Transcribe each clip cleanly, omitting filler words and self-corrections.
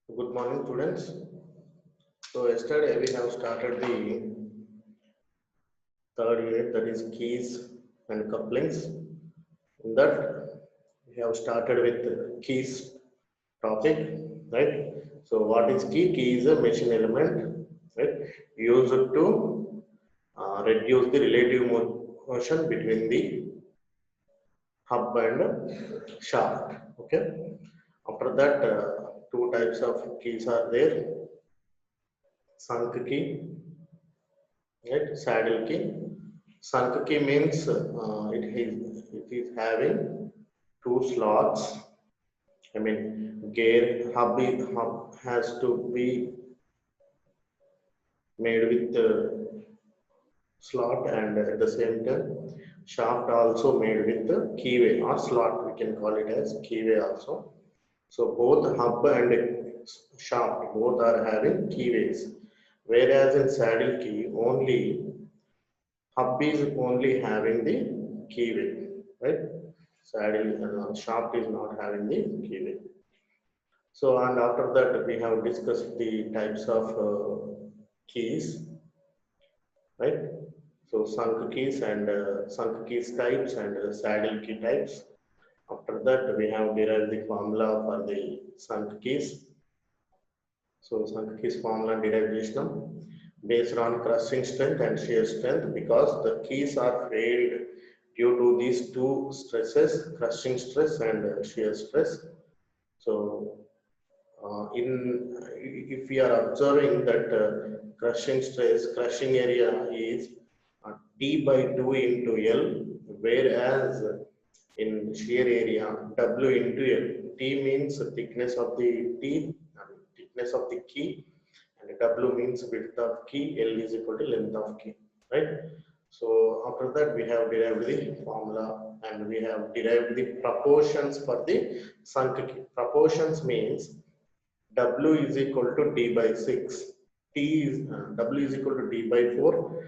Good morning, students. So yesterday we have started the third unit, that is keys and couplings. In that we have started with keys topic, right? So what is key? Key is a machine element, right? Used to reduce the relative motion between the hub and shaft. Okay. After that, two types of keys are there: sunk key, right? Saddle key. Sunk key means it is having two slots. I mean, hub has to be made with slot, and at the same time shaft also made with the keyway or slot. We can call it as keyway also. So both hub and shaft both are having keyways, whereas in saddle key only hub is only having the keyway, right? Saddle shaft is not having the keyway. So, and after that we have discussed the types of keys, right? So sunk keys types and saddle key types. After that we have derived the formula for the sunk keys. So sunk keys formula derivation based on crushing strength and shear strength, because the keys are failed due to these two stresses, crushing stress and shear stress. So in if we are observing that crushing area is T by 2 into L, whereas in shear area W into L. T means thickness of the thickness of the key, and W means width of key, L is equal to length of key, right? So after that we have derived the formula and we have derived the proportions for the sunk key. Proportions means W is equal to D by 6, W is equal to D by 4,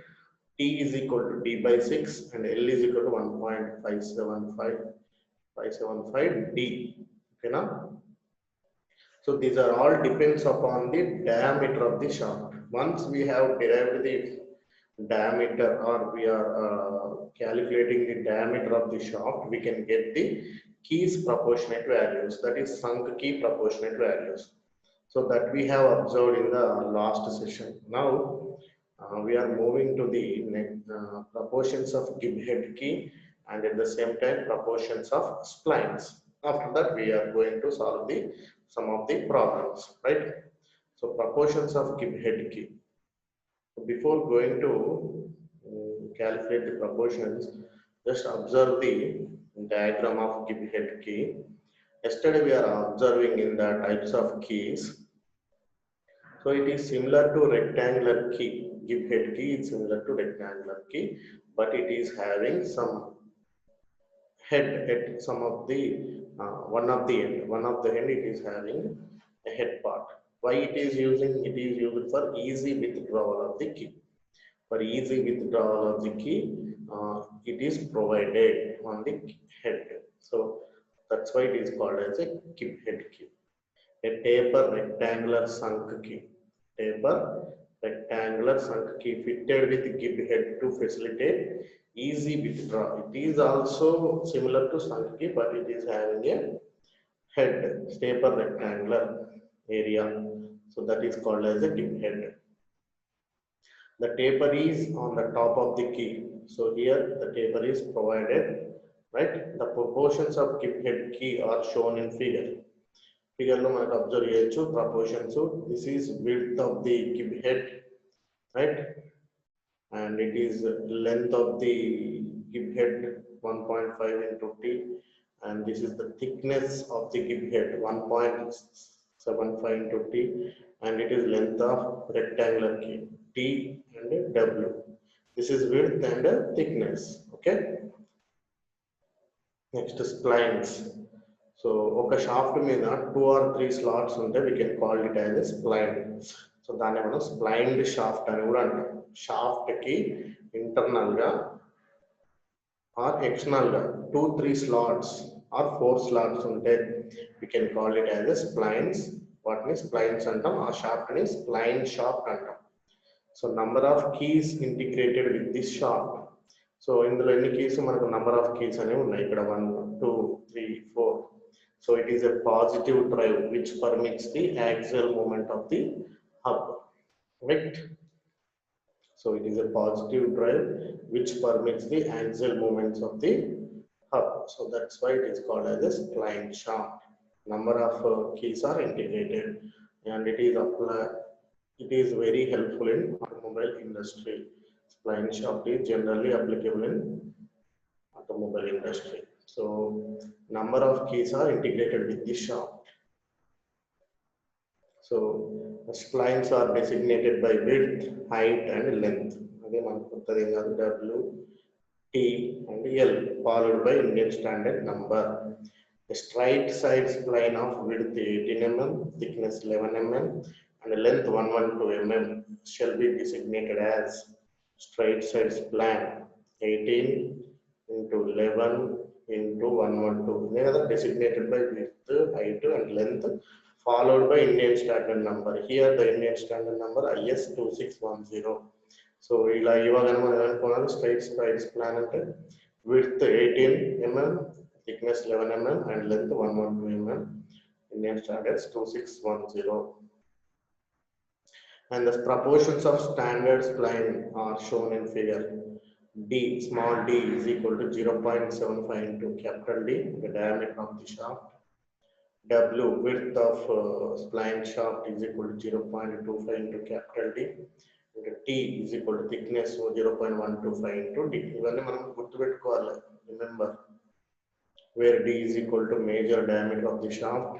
T is equal to D by 6, and L is equal to 1.575 D. Okay, now? So these are all depends upon the diameter of the shaft. Once we have derived the diameter, or we are calculating the diameter of the shaft, we can get the keys proportionate values, that is sunk key proportionate values. So that we have observed in the last session. Now we are moving to the next proportions of gib head key, and at the same time proportions of splines. After that we are going to solve the some of the problems, right? So proportions of gib head key. Before going to calculate the proportions, just observe the diagram of gib head key. Yesterday we are observing in the types of keys. So it is similar to rectangular key. Gib head key is similar to rectangular key, but it is having some head at some of the one of the end. One of the end it is having a head part. Why it is using? It is used for easy withdrawal of the key. For easy withdrawal of the key, it is provided on the head. So that's why it is called as a gib head key. A taper rectangular sunk key. Taper rectangular sunk key fitted with gib head to facilitate easy withdrawal. It is also similar to sunk key, but it is having a head, taper rectangular area. So that is called as a gib head. The taper is on the top of the key. So here the taper is provided, right? The proportions of gib head key are shown in figure. Figure lo manaku observe cheyochu proportions. This is width of the gib head, right? And it is length of the gib head 1.5 into T, and this is the thickness of the gib head 1.75 into T, and it is length of rectangular key T and W. This is width and thickness. Okay. Next is splines. So ఒక shaft మీద 2 or 3 slots ఉంటే we can call it as a spline. So దాన్ని మనం splined shaft అని కూడా అంటాం. Shaft కి internal గా ఆర్ ఎక్స్టర్నల్ గా 2-3 స్లాట్స్ ఆర్ 4 స్లాట్స్ ఉంటే we can call it as a splines. వాటిని స్ప్లైన్స్ అంటాం. ఆ షాఫ్ట్ ని స్ప్లైన్ షాఫ్ట్ అంటాం. So number of keys integrated with this shaft. So ఇందులో ఎన్ని కీస్, మనకు నంబర్ ఆఫ్ కీస్ అనేవి ఉన్నాయి ఇక్కడ 1 2 3 4. So it is a positive drive which permits the axial movement of the hub, right? So it is a positive drive which permits the axial movements of the hub. So that's why it is called as a spline shaft. Number of keys are integrated, and it is very helpful in automobile industry. Spline shaft is generally applicable in automobile industry. So number of keys are integrated with the shaft. So splines are designated by width, height and length. Again, W, T and L followed by Indian standard number. The straight side spline of width 18 mm, thickness 11 mm and length 112 mm shall be designated as straight side spline 18 into 11 into 112. They are designated by width, height and length followed by Indian standard number. Here the Indian standard number IS 2610. So ila ivagana మనం అనుకున్నాం straight spline అంటే width 18 mm, thickness 11 mm and length 112 mm. Indian standards 2610. And the proportions of standard spline are shown in figure. D, small d is equal to 0.75 into capital D, the diameter of the shaft. W, width of spline shaft is equal to 0.25 into capital D. And T is equal to thickness of 0.125 into D. Ivanni manam gurtupeట్టుకోవాలి. Remember, where D is equal to major diameter of the shaft,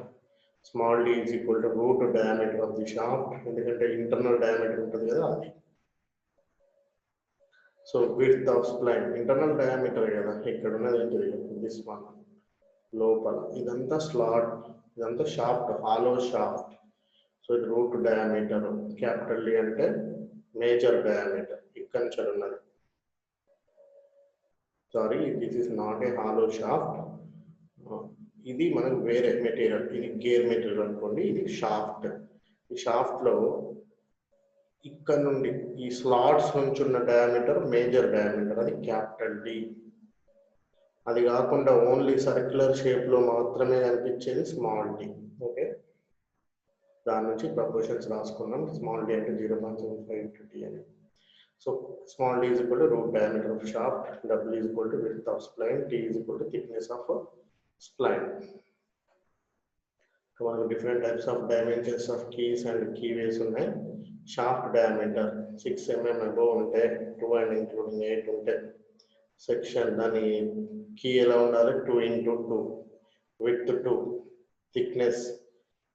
small d is equal to root diameter of the shaft. ఎందుకంటే internal diameter ఉంటుంది కదా అది. So width of spline, internal diameter కదా ఇక్కడ ఉన్నది ఏంటిది, this one. లోపల ఇదంతా స్లాట్, ఇదంతా షాఫ్ట్, హాలో షాఫ్ట్. సో ఇది రూట్ డయామీటర్, క్యాపిటల్ డి అంటే మేజర్ డయామీటర్, ఇక్కడ నుంచి ఉన్నది. Sorry, this is not a hollow shaft. ఇది మనకు వేరే మెటీరియల్, ఇది గేర్ మెటీరియల్ అనుకోండి, ఇది షాఫ్ట్. ఈ షాఫ్ట్ లో ఇక్కడ నుండి ఈ స్లాట్స్ నుంచి ఉన్న డయామీటర్ మేజర్ డయామీటర్, అది క్యాపిటల్ డి. అది కాకుండా ఓన్లీ సర్క్యులర్ షేప్ లో మాత్రమే కనిపించేది స్మాల్ డి. ఓకే, దాని నుంచి ప్రపోర్షన్స్ రాసుకున్నాం. స్మాల్ డి అంటే 0.75 into d అని. So small D is equal to root diameter of shaft, W is equal to width of spline, T is equal to thickness of spline. So మనకు different types of dimensions of keys and keyways ఉన్నాయి. Shaft diameter 6 mm above ఉంటే 2 and including 8 ఉంటే section, దాని key ఎలా ఉండాలి, 2 into 2, width 2, thickness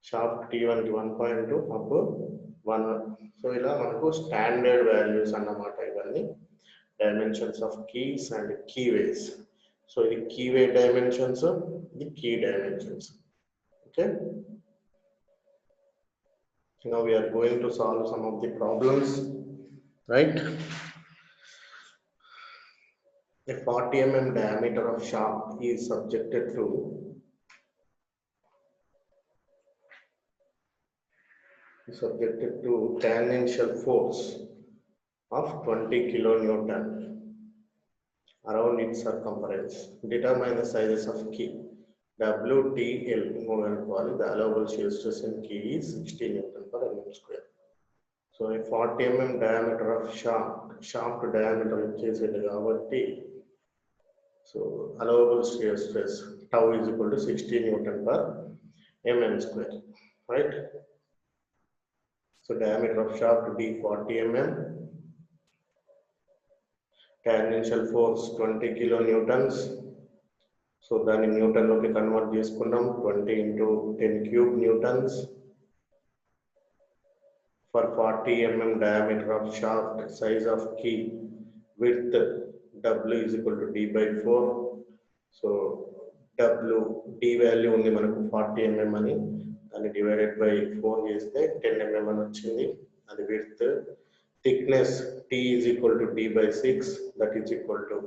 shaft T1 కి 1.2, up 1. So ఇలా మనకు స్టాండర్డ్ వాల్యూస్ అన్నమాట ఇవన్నీ, dimensions of keys and keyways. So ఇది కీవే డైమెన్షన్స్, ఇది key dimensions. Okay, now we are going to solve some of the problems, right? A 40 mm diameter of shaft is subjected to tangential force of 20 kilonewton around its circumference. Determine the sizes of key. W, T, L. The allowable shear stress in key is 60 Newton per mm square. So a 40 mm diameter of shaft diameter వచ్చేసేది కాబట్టి, so allowable shear stress tau is equal to 60 Newton per mm square, right? So diameter of shaft D 40 mm, tangential force 20 kilonewtons. So దాన్ని Newton లోకి convert చేసుకున్నాం, 20 into 10 cube newtons. For 40 mm diameter of shaft, size of key, width W is equal to D by 4. So W, D value ఉంది మనకు 40 mm అని, దాన్ని divided by 4 చేస్తే 10 mm అని వచ్చింది, అది width. Thickness T is equal to D by 6, that is equal to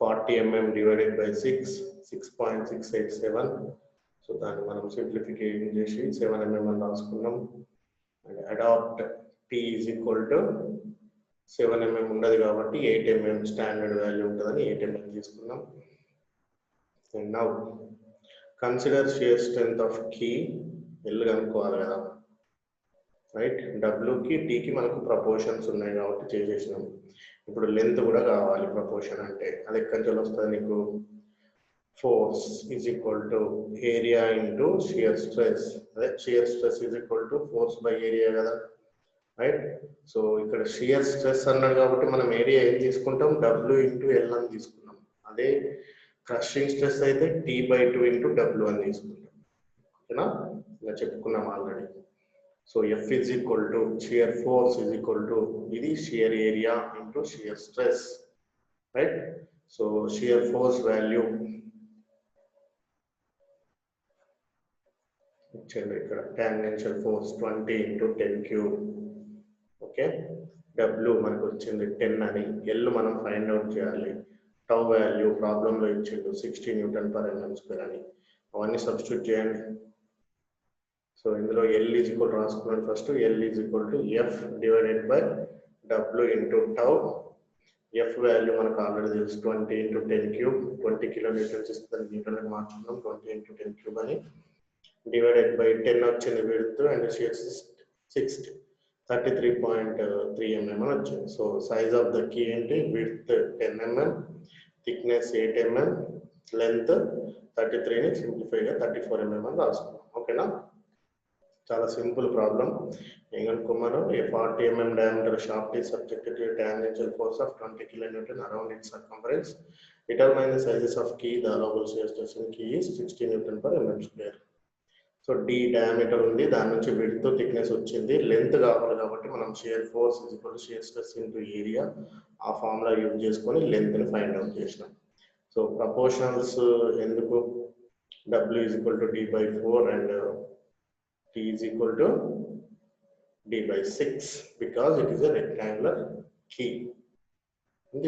40 mm divided by 6, 6.687. So so దాన్ని మనం సింప్లిఫికేషన్ చేసి 7 mm అని రాసుకున్నాం. And adapt T is equal to 7 mm ఉండదు కాబట్టి 8 mm స్టాండర్డ్ వాల్యూ ఉంటుందని 8 mm తీసుకున్నాం. And now consider shear strength of key. L కనుక్కోవాలి కదా, రైట్? డబ్ల్యూకి టీకి మనకు ప్రపోర్షన్స్ ఉన్నాయి కాబట్టి చేసేసినాం. ఇప్పుడు లెంత్ కూడా కావాలి ప్రపోర్షన్ అంటే. అది ఎక్కడి నుంచి వస్తుంది నీకు? Force is equal to area into shear stress. అదే shear stress is equal to force by area కదా, రైట్? సో ఇక్కడ షియర్ స్ట్రెస్ అన్నాడు కాబట్టి మనం ఏరియా ఏం తీసుకుంటాం? డబ్ల్యూ ఇంటూ ఎల్ అని తీసుకున్నాం. అదే క్రషింగ్ స్ట్రెస్ అయితే T/2 ఇంటూ డబ్ల్యూ అని తీసుకుంటాం. ఓకేనా? ఇలా చెప్పుకున్నాం already. So F is equal to shear force is equal to ఇది shear area into shear stress, right? So shear force value ఇచ్చింది ఇక్కడ, tangential force 20 into 10 cube. Okay, W మనకు వచ్చింది 10 అని. ఎల్ మనం ఫైండ్ అవుట్ చేయాలి. టౌ వాల్యూ ప్రాబ్లంలో ఇచ్చిండు 60 Nm/mm² అని. అవన్నీ సబ్స్టిట్యూట్ చేయండి. సో ఇందులో ఎల్ ఈజ్ ఈక్వల్ రాసుకున్నాను first. L is equal to F divided by W into tau. F value మనకు ఆల్రెడీ తెలుసు 20 ఇంటూ 10 క్యూబ్. 20 కిలోమీటర్స్ ఇస్తుంది, మీటర్లకు మార్చుకున్నాం. 20 ఇంటూ 10 క్యూబ్ అని డివైడెడ్ బై 10 వచ్చింది విడ్త్, అండ్ షియర్ 33.3 mm అని వచ్చింది. So size of the key ఏంటి? Width 10 mm, thickness 8 mm, length 33ని సింప్లిఫైగా 34 mm అని రాసుకున్నాం. ఓకేనా? చాలా సింపుల్ ప్రాబ్లం. ఏం కనుక్కున్నాను? A 40 mm diameter shaft is subjected to a tangential force of 20 kN around its circumference. Determine the sizes of key. The allowable shear stress in key is 60 Nm/mm². So D diameter ఉంది, దాని నుంచి width thickness వచ్చింది. Length కావాలి కాబట్టి మనం shear force is equal to shear stress into area, ఆ formula use చేసుకొని లెంత్ని find out చేసినాం. సో ప్రపోర్షనల్స్ ఎందుకు? W is equal to D/4 and T is equal to D/6 because it is a rectangular key.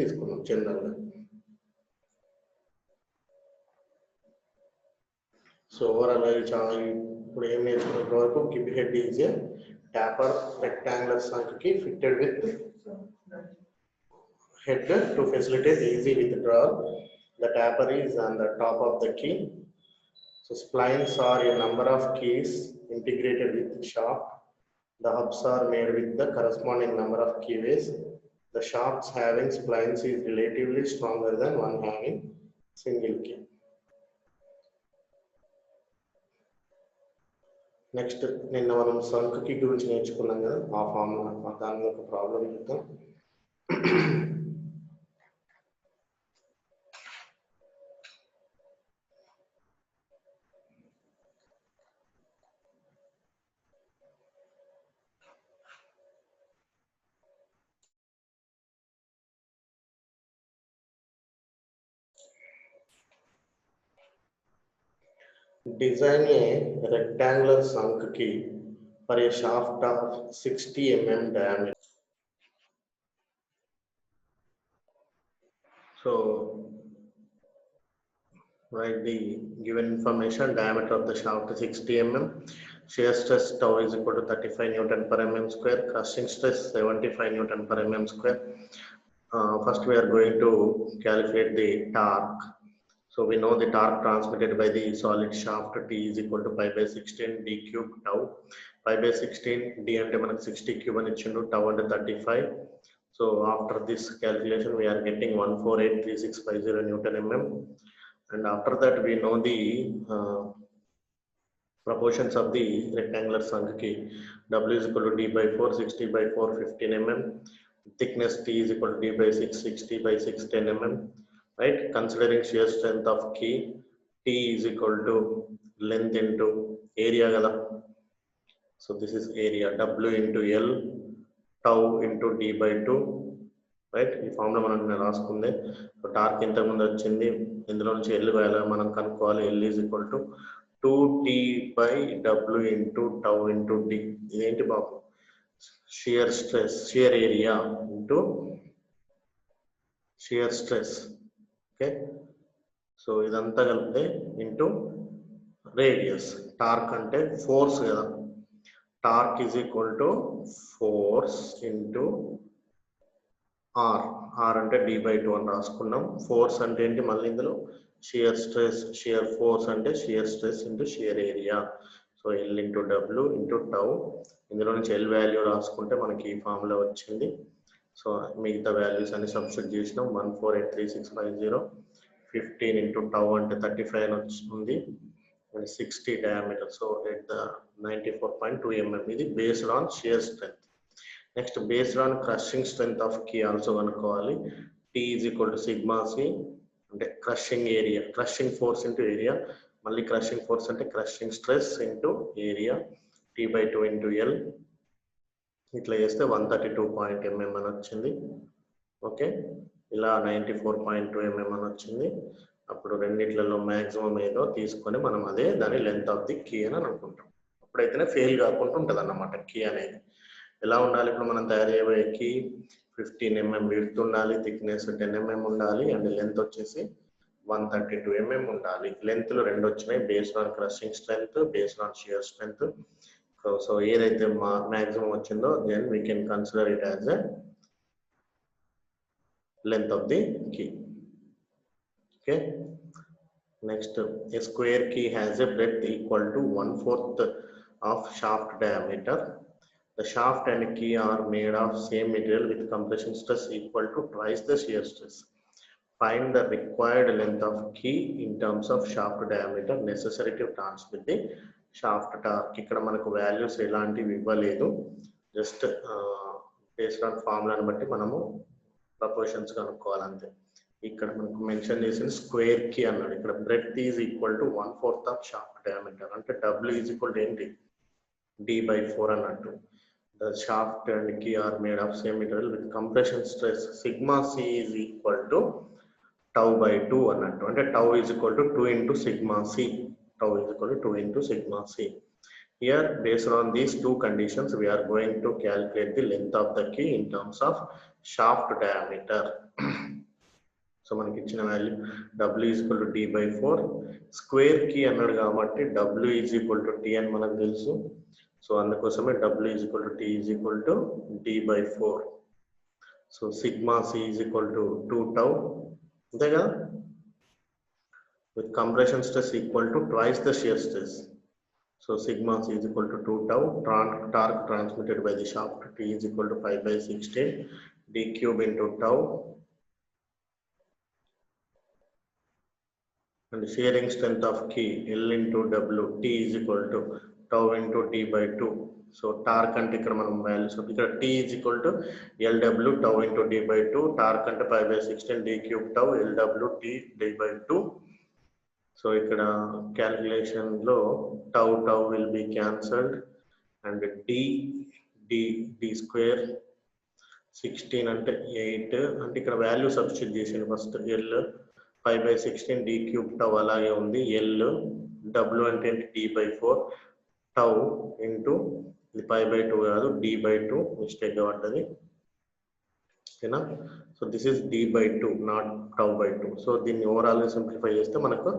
తీసుకున్నాం జనరల్గా. So overall చాలా ఇప్పుడు ఏం నేర్చుకున్న వరకు gib head is a taper rectangular సంఖ్యకి fitted with head to facilitate easy withdrawal. The tapper is on the top of the key. So splines are a number of keys integrated with the shaft. The hubs are made with the corresponding number of keyways. The shafts having splines is relatively stronger than one having single key. Next నిన్న మనం సంక్ key గురించి నేర్చుకున్నాం కదా, ఆ formula, దాని ఒక problem చూద్దాం. Design a rectangular sunk key for a shaft of 60 mm diameter. So write the given information. Diameter of the shaft is 60 mm. Shear stress tau is equal to 35 Nm/mm². Crushing stress 75 Nm/mm². First we are going to calculate the torque. So we know the torque transmitted by the solid shaft T is equal to pi/16 d cube tau. Pi/16 d అంటే మనకు 60 cube అని ఇచ్చిండు, tau అంటే 35. So after this calculation we are getting 1483650 Nm. And after that we know the proportions of the rectangular sunk key. W is equal to D/4, 60/4, 15 mm. Thickness T is equal to D/6, 60/6, 10 mm. Right? Considering shear strength of key, T is equal to length into area kada. So this is area, W into L, tau into D/2. Right, ఈ formula మనం రాసుకుంది. Torque ఇంతకు ముందు వచ్చింది, ఇందులో నుంచి L మనం కనుక్కోవాలి. L is equal to 2T/W into tau into D. ఇదేంటి బాబు? Shear stress, shear area into shear stress. Okay, so ఇదంతా కలిపితే ఇంటూ రేడియస్. టార్క్ అంటే ఫోర్స్ కదా, torque is equal to force into R. R అంటే d/2 అని రాసుకున్నాం. Force అంటే ఏంటి మళ్ళీ ఇందులో షియర్ స్ట్రెస్, షియర్ ఫోర్స్ అంటే shear stress into shear area. So L into W into tau. ఇందులో నుంచి ఎల్ వాల్యూ రాసుకుంటే మనకి ఈ ఫార్ములా వచ్చింది. సో మిగతా వాల్యూస్ అన్ని సబ్స్టిట్యూట్ చేసినాం. 1483650. 15 ఇంటూ టౌ అంటే 35 అని వచ్చింది. 60 diameter. So at the 94.2 mm. ఇది based on shear strength. Next, based on crushing strength of key also కనుక్కోవాలి. T is equal to sigma c అంటే crushing area, crushing force into area. మళ్ళీ crushing force అంటే crushing stress into area. T/2 into L. ఇట్లా చేస్తే 132 mm అని వచ్చింది. Okay, ఇలా 94.2 mm అని వచ్చింది. అప్పుడు రెండిట్లలో మ్యాక్సిమం ఏదో తీసుకొని మనం అదే దాని లెంత్ ఆఫ్ ది కీ అని అనుకుంటాం. అప్పుడైతేనే ఫెయిల్ కాకుండా ఉంటుంది అన్నమాట కీ అనేది. ఎలా ఉండాలి ఇప్పుడు మనం తయారు చేయబోయే కీ 15 mm విడ్త్ ఉండాలి, థిక్నెస్ 10 mm ఉండాలి, అండ్ లెంత్ వచ్చేసి 132 mm ఉండాలి. లెంత్లు రెండు వచ్చినాయి, based on crushing strength, based on shear strength. So ఏదైతే మ్యాక్సిమం వచ్చిందో then we can consider it as a length of the key. Okay, next, a square key has a breadth equal to 1/4 of shaft diameter. The shaft and key are made of same material with compression stress equal to twice the shear stress. Find the required length of key in terms of shaft diameter necessary to transmit the shaft torque. ఇక్కడ మనకు values ఎలాంటివి ఇవ్వలేదు, just based on ఫార్ములాని బట్టి మనము proportions కనుక్కోవాలంతే. ఇక్కడ మనకు mention చేసిన square key అన్నాడు. ఇక్కడ breadth is equal to 1/4 of shaft diameter అంటే డబ్ల్యూ ఈజ్ ఈక్వల్ టు ఏంటి, d/4 అన్నట్టు. The shaft and key are made of same material with compression stress sigma C is equal to τ/2 అన్నట్టు. అంటే tau is equal to 2 into sigma C. Tau is equal to 2 into sigma C. Here, based on these two conditions, we are going to calculate the length of the key in terms of shaft diameter. So మనకి ఇచ్చిన value W is equal to d/4. Square key అన్నాడు కాబట్టి W is equal to T అని మనకు తెలుసు. So అందుకోసమే W is equal to T is equal to d/4. So sigma C is equal to 2 tau. అంతే కదా, with compression stress equal to twice the shear stress. So sigma C is equal to 2 tau. Torque transmitted by the shaft T is equal to 5/16 d cube into tau. And shearing strength of key L into W, T is equal to tau into d/2. So torque అంటే ఇక్కడ మనం values ఇక్కడ T is equal to LW tau into d/2. Torque అంటే 5/16 d cube tau LW T d/2. So ఇక్కడ calculation లో tau will be cancelled and D square 16 అంటే 8 అంటే ఇక్కడ వాల్యూ సబ్స్టిట్యూట్ చేసింది. First L 5/16 D cube tau అలాగే ఉంది. L W అంటే d/4 టౌ ఇంటూ ఇది 5/2 కాదు d/2 మిస్టేక్ గా పడ్డది. ఓకేనా, so this is d/2 not τ/2. సో దీన్ని ఓవరాల్ సింప్లిఫై చేస్తే మనకు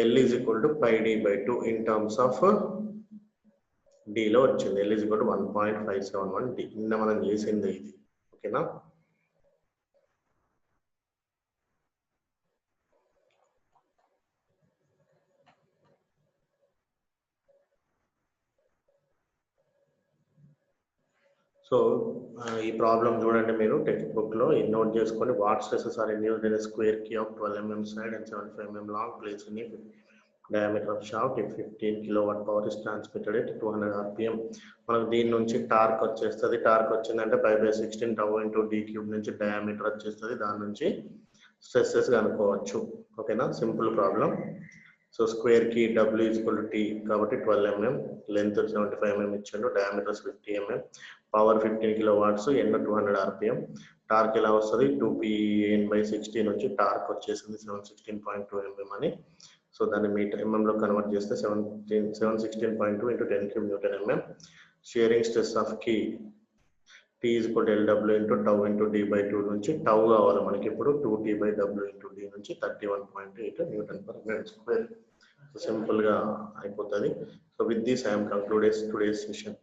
L is equal to pi d/2 in terms of D లో వచ్చింది. L is equal to 1.571 D. నిన్న మనం చేసింది ఇది. ఓకేనా, సో ఈ ప్రాబ్లం చూడండి మీరు టెక్స్ట్ బుక్ లో నోట్ చేసుకొని. What stresses are induced in square key of 12 mm side and 75 mm long placed in a diameter of shaft if 15 kilowatt power is transmitted at 200 rpm. మనకు దీని నుంచి torque వచ్చేస్తుంది. Torque వచ్చిందంటే 5/16 tau into d cube నుంచి diameter వచ్చేస్తుంది. దాని నుంచి stresses కనుక్కోవచ్చు. ఓకేనా, simple problem. So square key W is equal to T కాబట్టి 12 mm, లెంత్ 75 mm ఇచ్చాడు, diameters 50 mm, power 15 kilowatts, and 200 rpm. Torque ఎలా వస్తుంది, 2P/16 నుంచి టార్క్ వచ్చేసింది 716.2 mm అని. సో దాన్ని మీటర్ mm లో కన్వర్ట్ చేస్తే 716.2 into 10 cube Newton mm. Shearing stress of key T is equal to LW into tau into d/2 నుంచి tau కావాలి మనకి ఇప్పుడు 2T/W into D నుంచి 31.8 Newton per meter square. Simple గా అయిపోతుంది. So with this I am concluded today's session.